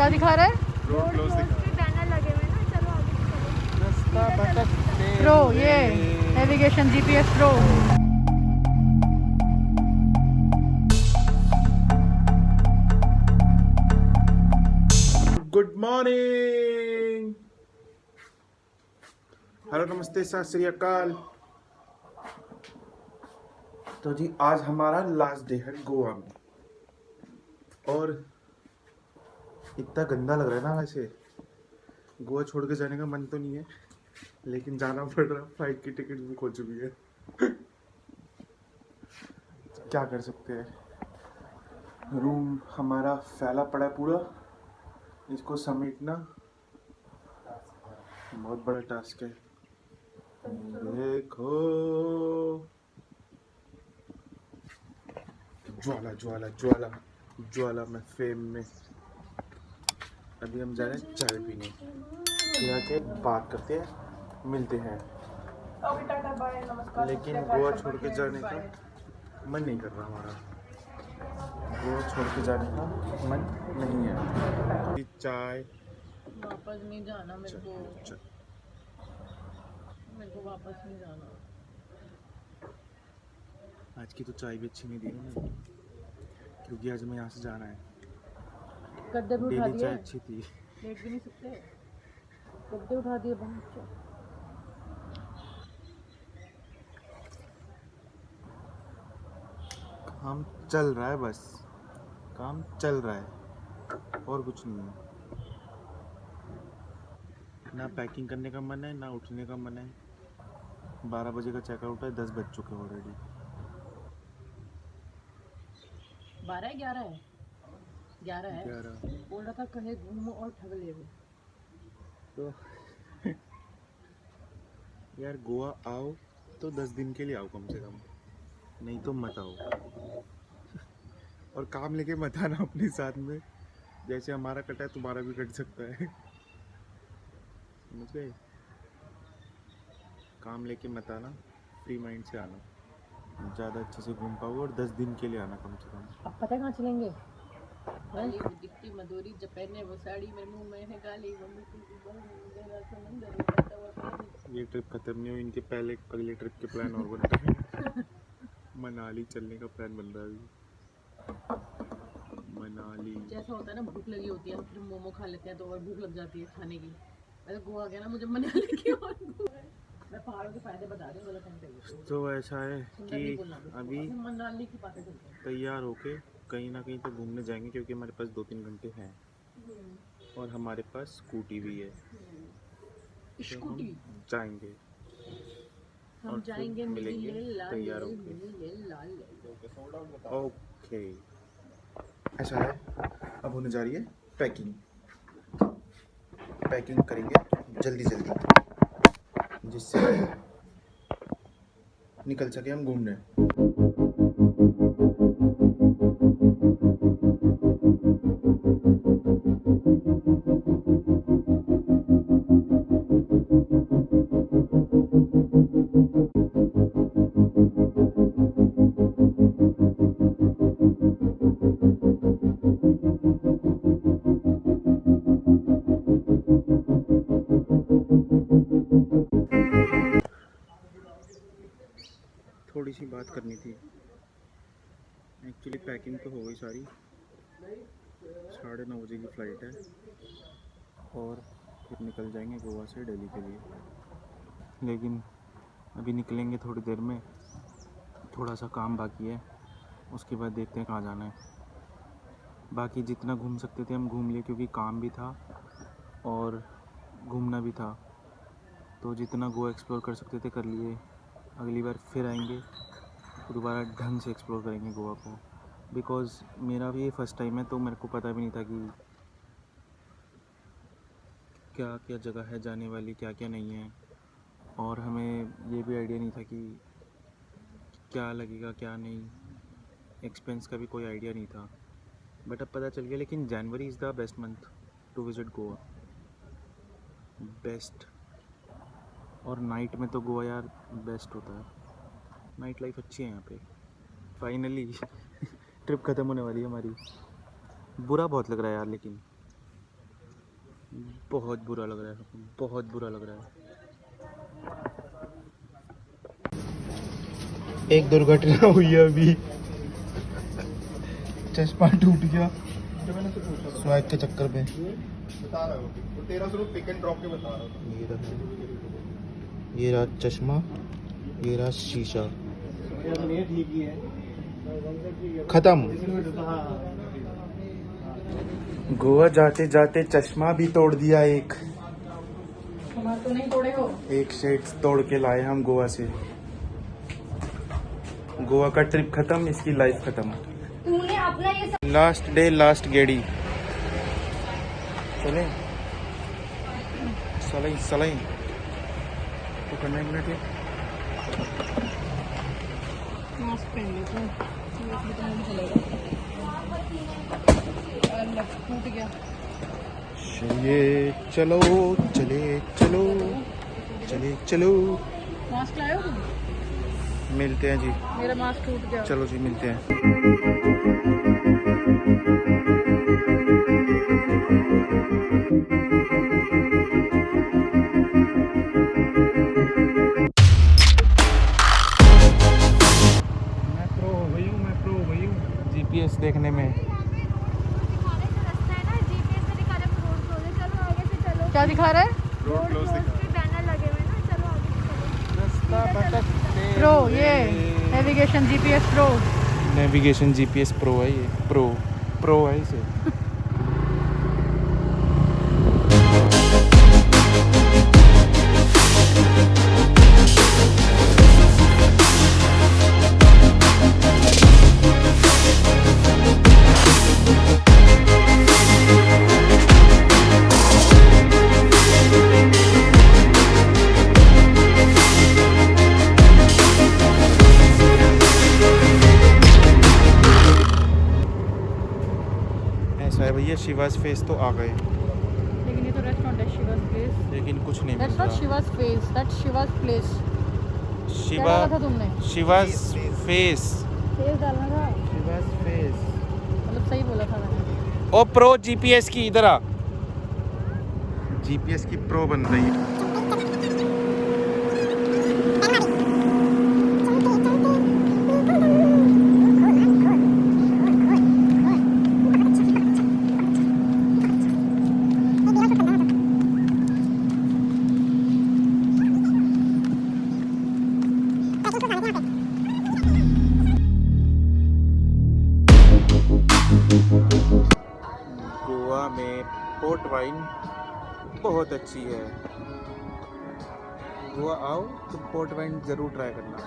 क्या दिखा रहा है? रोड क्लोज दिखा के बैनर लगे हुए ना, चलो आगे चलो। रास्ता भटकते प्रो हुए। ये navigation GPS pro. Good morning, hello, नमस्ते, सत श्री अकाल। तो जी आज हमारा लास्ट डे है गोवा में, और इतना गंदा लग रहा है ना। वैसे गोवा छोड़ के जाने का मन तो नहीं है, लेकिन जाना पड़ रहा। फ्लाइट की टिकट बुक हो चुकी है। क्या कर सकते हैं। रूम हमारा फैला पड़ा है पूरा, इसको समेटना बहुत बड़ा टास्क है। देखो ज्वाला ज्वाला ज्वाला ज्वाला में फेम में। अभी हम जा रहे हैं चाय पीने, फिर आके बात करते हैं, मिलते हैं। लेकिन गोवा छोड़ के जाने का मन नहीं कर रहा हमारा। गोवा छोड़ के जाने का मन नहीं है। चाय वापस नहीं जाना मेरे को वापस नहीं जाना। आज की तो चाय भी अच्छी नहीं दी उन्होंने, क्योंकि आज हमें यहाँ से जाना है। गद्दे भी उठा डेली दिए, चाय अच्छी थी। लेट भी नहीं सकते। गद्दे उठा दिए बहुत। काम चल रहा है, बस काम चल रहा है और कुछ नहीं है। ना पैकिंग करने का मन है, ना उठने का मन है। 12 बजे का चेकआउट है, 10 बज चुके ऑलरेडी। 12 है 11 है। 11 बोल रहा था कहीं घूमो और ठग ले। तो यार गोवा आओ तो 10 दिन के लिए आओ कम से कम, नहीं तो मत आओ। और काम लेके मत आना अपने साथ में। जैसे हमारा कटा है तुम्हारा भी कट सकता है, समझ गए। काम लेके मत आना, फ्री माइंड से आना, ज़्यादा अच्छे से घूम पाओगे। और 10 दिन के लिए आना कम से कम। अब पता है कहाँ चलेंगे? दिखती मधुरी जब पहने वो साड़ी मेरे मुंह में है गाली। ये ट्रिप खत्म नहीं हुई, इनके पहले अगले ट्रिप के प्लान और बन रहे हैं। मनाली चलने का प्लान बन रहा है अभी। मनाली जैसा होता है ना, भूख लगी होती है, फिर मोमो खा लेते हैं तो और भूख लग जाती है खाने की। अरे गोवा गया ना, मुझे मनाली की और मैं पहाड़ों के फायदे बता रही हूँ, गलत टाइम। तो ऐसा है कि अभी मनाली की बातें करते हैं। तैयार होके कहीं ना कहीं तो घूमने जाएंगे, क्योंकि हमारे पास 2-3 घंटे हैं और हमारे पास स्कूटी भी है। तो हम जाएंगे हम और जाएंगे, मिलेंगे तैयार होके। ओके, ऐसा है। अब होने जा रही है पैकिंग। पैकिंग करेंगे जल्दी जल्दी, जिससे निकल सके हम घूमने। थोड़ी सी बात करनी थी। एक्चुअली पैकिंग तो हो गई सारी, 9:30 बजे की फ़्लाइट है और फिर निकल जाएंगे गोवा से दिल्ली के लिए। लेकिन अभी निकलेंगे थोड़ी देर में, थोड़ा सा काम बाकी है, उसके बाद देखते हैं कहाँ जाना है। बाकी जितना घूम सकते थे हम घूम लिए, क्योंकि काम भी था और घूमना भी था। तो जितना गोवा एक्सप्लोर कर सकते थे कर लिए। अगली बार फिर आएंगे तो दोबारा ढंग से एक्सप्लोर करेंगे गोवा को। बिकॉज़ मेरा भी ये फर्स्ट टाइम है, तो मेरे को पता भी नहीं था कि क्या क्या जगह है जाने वाली, क्या क्या नहीं है। और हमें ये भी आइडिया नहीं था कि क्या लगेगा क्या नहीं। एक्सपेंस का भी कोई आइडिया नहीं था, बट अब पता चल गया। लेकिन January is the best month to visit Goa, best. और नाइट में तो गोवा यार बेस्ट होता है, नाइट लाइफ अच्छी है यहाँ पे। फाइनली ट्रिप ख़त्म होने वाली है हमारी। बुरा बहुत लग रहा है यार, लेकिन बहुत बुरा लग रहा है, बहुत बुरा लग रहा है। एक दुर्घटना हुई है अभी, चश्मा टूट गया स्वाइप के चक्कर में। बता रहा हूँ 1300 पिक एंड ड्रॉप के बता रहा हूँ। ये रहा चश्मा, ये रहा शीशा, खत्म। गोवा जाते जाते चश्मा भी तोड़ दिया एक। तो नहीं तोड़े हो। एक शेड तोड़ के लाए हम गोवा से। गोवा का ट्रिप खत्म, इसकी लाइफ खत्म। तूने अपना ये लास्ट डे लास्ट गेड़ी। चले सलाई सलाई तो करना एक मिनट। मास्क पहन लेते हैं, टूट गया। चलिए चलो चले चलो चले चलो, मास्क लाए हो तुम? मिलते हैं जी। मेरा मास्क टूट गया। चलो जी मिलते हैं। मैं प्रो हो गई हूँ जीपीएस देखने में। रास्ता है ना, जीपीएस से दिखा रहा है रोड क्लोज है। चलो आगे से चलो। क्या दिखा रहा है? रोड क्लोज के बैनर लगे हुए हैं ना, चलो आगे से चलो। रास्ता भटकते प्रो, ये navigation GPS pro. Navigation GPS pro है ये, प्रो है इसे। ऐसा है भैया, शिवाज फेस तो आ गए, लेकिन ये तो रेस्टोरेंट है, शिवाज प्लेस। लेकिन कुछ नहीं मिल दैट्स नॉट रहा। Shiva's face, that's Shiva's place. क्या शिवा डाला था तुमने? शिवाज फेस, फेस डालना था, शिवाज फेस। मतलब सही बोला था मैंने। ओ प्रो जीपीएस की, इधर आ। जीपीएस की प्रो बन रही है। गोवा में पोर्ट वाइन बहुत अच्छी है। गोवा आओ तो पोर्ट वाइन ज़रूर ट्राई करना।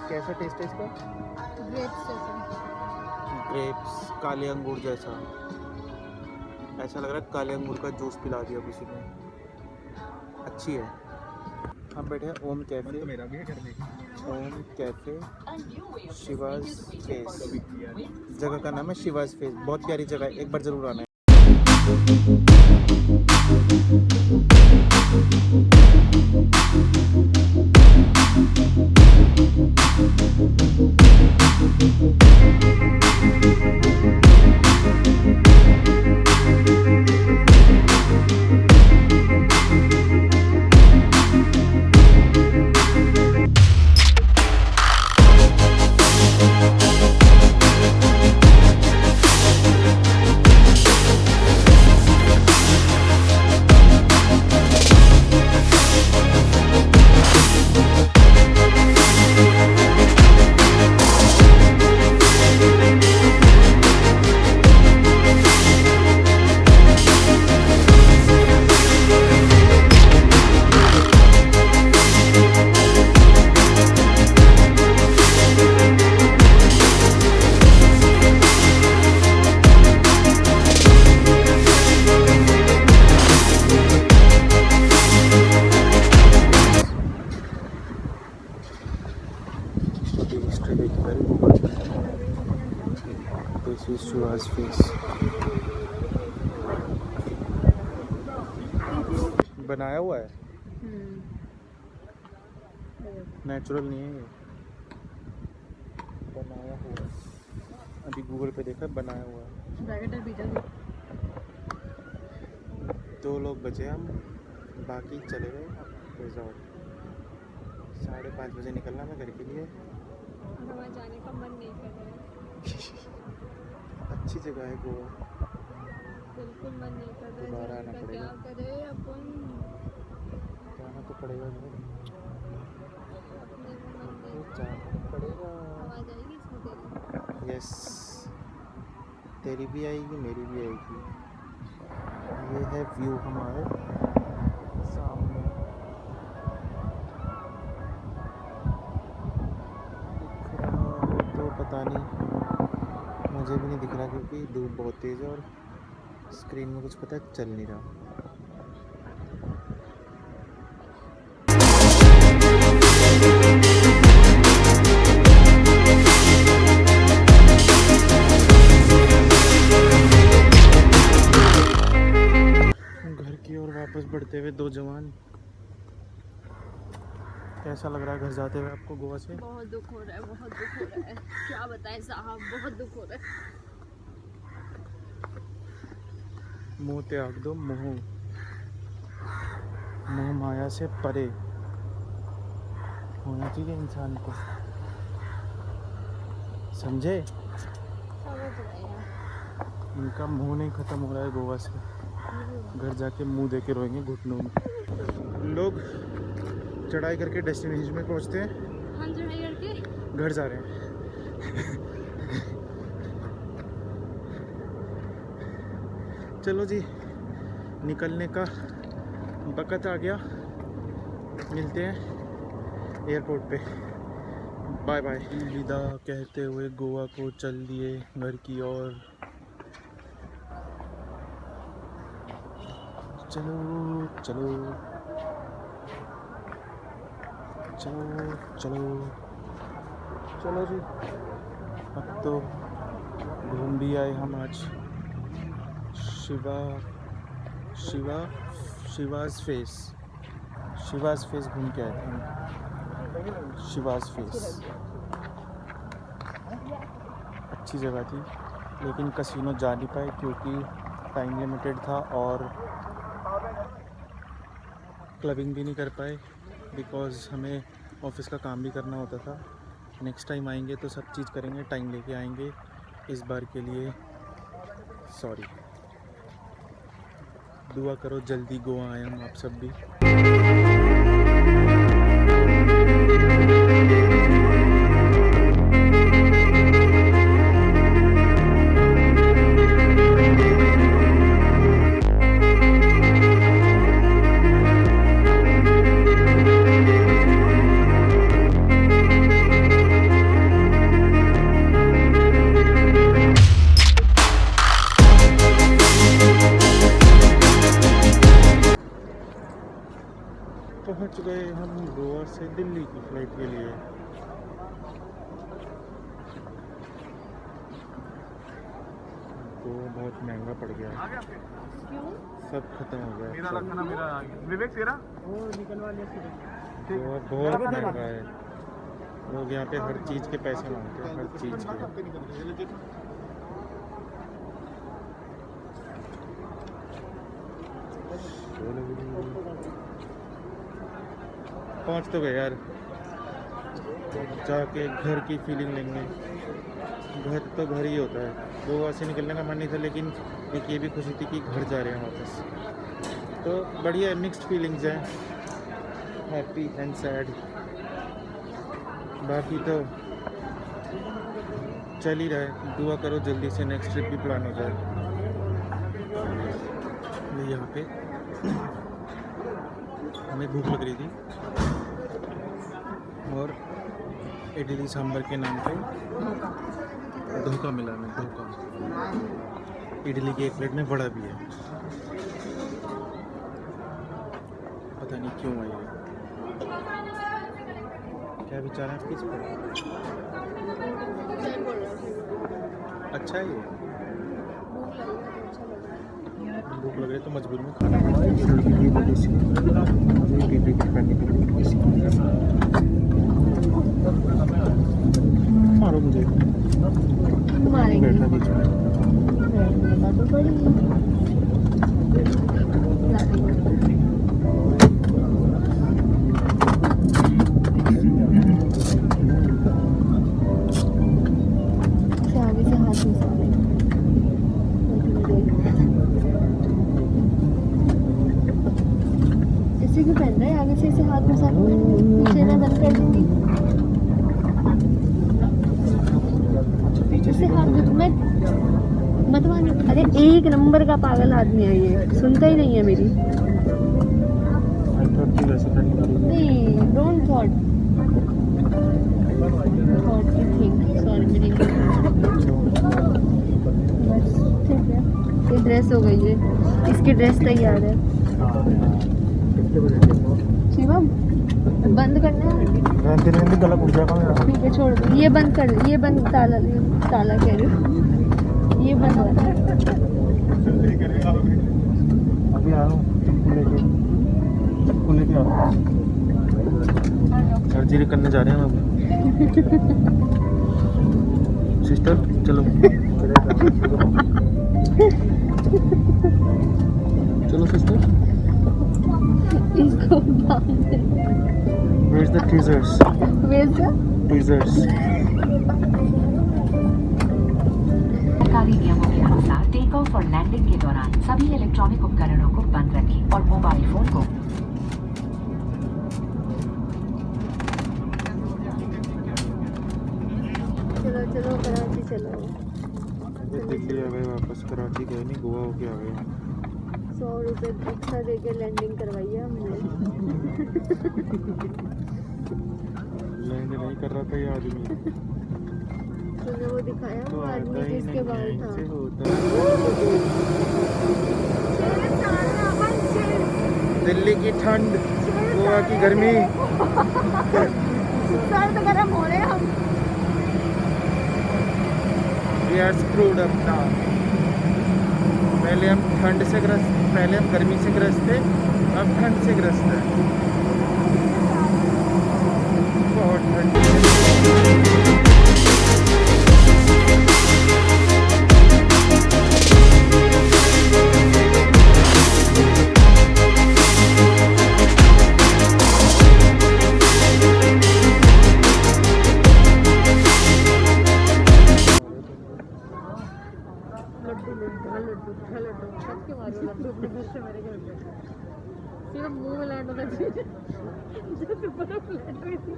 कैसा टेस्ट है इसका? ग्रेप्स जैसा। ग्रेप्स, काले अंगूर जैसा। ऐसा लग रहा है काले अंगूर का जूस पिला दिया किसी ने। अच्छी है। हम बैठे हैं ओम कैफे, मेरा भी है घर में। ओम कैफे शिवाज फेस। जगह का नाम है शिवाज फेस, बहुत प्यारी जगह है, एक बार ज़रूर आना है। This is Shiva's face. बनाया हुआ है, नेचुरल नहीं है ये, बनाया हुआ है। अभी गूगल पे देखा, बनाया हुआ है। ब्रैकेट है, पिज्जा। 2 लोग बचे हम, बाकी चले गए रिजॉर्ट। 5:30 बजे निकलना मैं घर के लिए। वहाँ जाने का मन नहीं कर रहा है, अच्छी जगह है गोवा, बिल्कुल मन नहीं कर रहा है दोबारा जाने आना का। पड़ेगा। क्या करे अपन, जाना तो पड़ेगा घर, अपने को मन नहीं, जाना तो पड़ेगा। आवाज़ आएगी इसमें तेरी। यस, तेरी भी आएगी मेरी भी आएगी। ये है व्यू हमारे सामने, दिख रहा हो तो पता नहीं, मुझे भी नहीं दिख रहा क्योंकि धूप बहुत तेज़ है और स्क्रीन में कुछ पता चल नहीं रहा। घर की ओर वापस बढ़ते हुए 2 जवान। कैसा लग रहा है घर जाते हुए आपको गोवा से? बहुत दुख हो रहा है, बहुत दुख हो रहा है, क्या बताएं साहब, बहुत दुख हो रहा है। मुँह त्याग दो, मोह माया से परे होना चाहिए इंसान को, समझे? समझ रहे हैं। इनका मुंह नहीं ख़त्म हो रहा है गोवा से, घर जाके मुंह दे के रोएंगे घुटनों में। लोग चढ़ाई करके डेस्टिनेशन में पहुंचते हैं, हम चढ़ाई करके घर जा रहे हैं। चलो जी, निकलने का वक़्त आ गया, मिलते हैं एयरपोर्ट पे। Bye bye. विदा कहते हुए गोवा को चल दिए घर की ओर। चलो चलो चलो चलो चलो जी, अब तो घूम भी आए हम आज। शिवाज फेस घूम के आए थे हम। शिवाज फेस अच्छी जगह थी, लेकिन कसिनो जा नहीं पाए क्योंकि टाइम लिमिटेड था और क्लबिंग भी नहीं कर पाए बिकॉज़ हमें ऑफिस का काम भी करना होता था। नेक्स्ट टाइम आएंगे तो सब चीज़ करेंगे, टाइम लेके आएंगे। इस बार के लिए सॉरी। दुआ करो जल्दी गोवा आए हम आप सब भी। पहुंच गए हम गोवा से दिल्ली की फ्लाइट के लिए। गोवा बहुत महंगा पड़ गया है, क्यों? सब खत्म हो गया। मेरा रखना, मेरा विवेक तेरा गोवा बहुत महंगा है, लोग यहाँ पे हर चीज़ के पैसे मांगते हैं, हर चीज़ के। पहुँच तो गए यार, जाके घर की फीलिंग लेंगे। घर तो घर ही होता है, गोवा से निकलने का मन नहीं था, लेकिन एक ये भी खुशी थी कि घर जा रहे हैं वापस। तो बढ़िया मिक्स्ड फीलिंग्स हैं, हैप्पी एंड सैड। बाकी तो चल ही रहा है, दुआ करो जल्दी से नेक्स्ट ट्रिप भी प्लान हो जाए। यहाँ पे हमें भूख लग रही थी और इडली सांभर के नाम पे धोखा मिला हमें, धोखा। इडली की एक प्लेट में वड़ा भी है, पता नहीं क्यों आई है। क्या विचार है आपके इस पर? अच्छा है ये, भूख लग रही है तो मजबूर में खाना पड़ा है। मारो मुझे, बैठा बीच में। बताती हूँ। से आगे से हाथ घुसा रहे हैं। इसे क्यों पहन रहा है? आगे से इसे हाथ घुसा पीछे मैं बंद कर दूंगी। इसे हाथ मैं मतवान। अरे एक नंबर का पागल आदमी है ये, सुनता ही नहीं है मेरी। नहीं, don't thought you think. Sorry मेरी बस ठीक है। ये ड्रेस हो गई है, इसकी ड्रेस तैयार है। शिवम बंद करना है। गला घुस जाएगा मेरा। ठीक है छोड़ दो, ये बंद कर, ये बंद। ताला ताला कह रही हूँ, ये बंद वाला। अभी आ रहा हूँ, चप्पू लेके आ रहा हूँ। सर्जरी करने जा रहे हैं हम। सिस्टर चलो चलो सिस्टर। इसको Where's the tweezers? Where's the Tweezers. सरकारी नियमों के अनुसार टेक ऑफ और लैंडिंग के दौरान सभी इलेक्ट्रॉनिक उपकरणों को बंद रखें और मोबाइल फोन को चलो चलो कराची चलो। दिल्ली आ गए वापस, कराची गए नहीं, गोवा होके आ गए। 100 रुपये एक्स्ट्रा दे के लैंडिंग करवाई है हमने। लैंड नहीं कर रहा था ये आदमी, तूने वो दिखाया तो वो आता आदमी ही जिसके नहीं बाल है, था। इनसे होता है। दिल्ली की ठंड, गोवा की गर्मी। सर्द गर्म हो रहे हैं हम। We are screwed up now. पहले हम ठंड से ग्रस्त, पहले हम गर्मी से ग्रस्त थे, अब ठंड से ग्रस्त है। बहुत ठंड है। सिर्फ मुंह में लैंड होना चाहिए जैसे बर्फ लैंड हुई थी।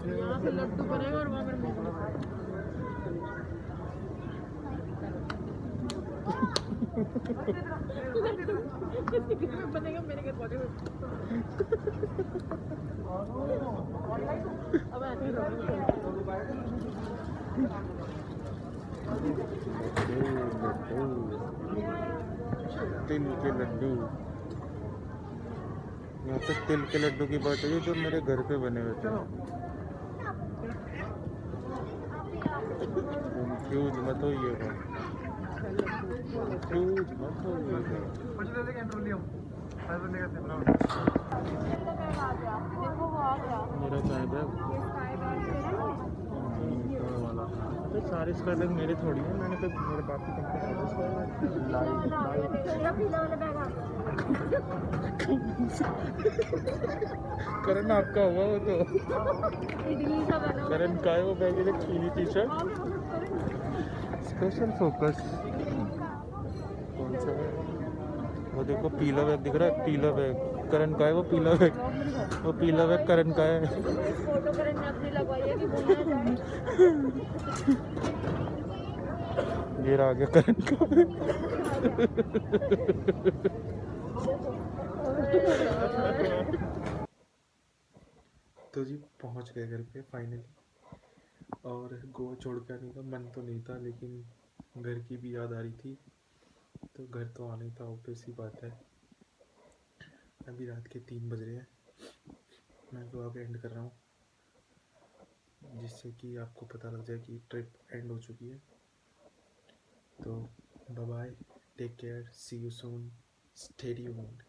यहाँ से लड्डू बनेगा और वहाँ मेरे मुंह में बनेगा मेरे घर पहुंचे। अब ऐसे ही तिल के लड्डू, यहाँ पे तिल के लड्डू की बात है जो मेरे घर पे बने हुए थे। कंफ्यूज मत होइएगा, कंफ्यूज मत होइएगा। मेरा चाय बैग वाला, अरे सारे स्काई बैग मेरे थोड़ी है, मैंने तो मेरे बाप की करण आपका हुआ वो तो। करण का है वो बैग, एक पीली टी शर्ट। स्पेशल फोकस कौन सा है वो देखो, पीला बैग दिख रहा है, पीला बैग करण का है, वो पीला बैग, वो पीला बैग करण का है। फोटो करण ने अपनी लगवाई है कि ये आ गया करण का। तो जी पहुंच गए घर पे फाइनली, और गोवा छोड़ के आने का मन तो नहीं था, लेकिन घर की भी याद आ रही थी, तो घर तो आना ही था, ऑब्वियस ही बात है। अभी रात के 3 बज रहे हैं, मैं व्लॉग एंड कर रहा हूँ, जिससे कि आपको पता लग जाए कि ट्रिप एंड हो चुकी है। तो bye bye, take care, see you soon, stay tuned.